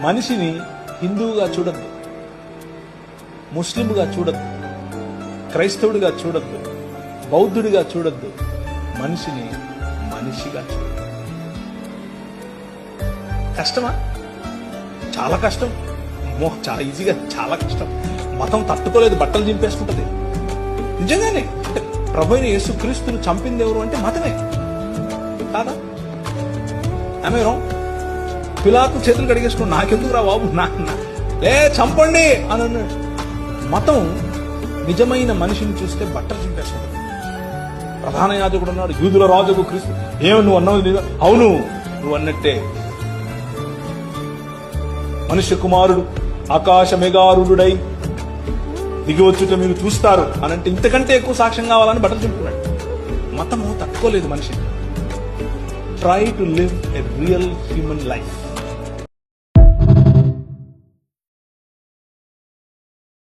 మనిషిని హిందువుగా చూడద్దు, ముస్లింగా చూడద్దు, క్రైస్తవుడిగా చూడద్దు, బౌద్ధుడిగా చూడద్దు. మనిషిని మనిషిగా చూడద్దు. కష్టమా? చాలా కష్టం. చాలా ఈజీగా, చాలా కష్టం. మతం తట్టుకోలేదు, బట్టలు చింపేసుకుంటది. నిజంగానే ప్రభువైన యేసుక్రీస్తును చంపింది ఎవరు అంటే మతమే కాదా? ఆమె పిలాతు చేతులు కడిగేసుకుని నాకెందుకు రా బాబు, చంపండి అని అన్నాడు. మతం నిజమైన మనిషిని చూస్తే బట్టలు చింపేసుకుంటుంది. ప్రధాన యాజకుడు ఉన్నాడు, యూదుల రాజుకు క్రీస్తు. ఏమి నువ్వు అన్నావు? అవును, నువ్వు అన్నట్టే. మనుష్య కుమారుడు ఆకాశ మేఘారుడై దిగివచ్చుట మీరు చూస్తారు అనంటే ఇంతకంటే ఎక్కువ సాక్ష్యం కావాలని బట్టలు చింపుకున్నాడు. మతము తట్టుకోలేదు మనిషిని. Try to live a real human life.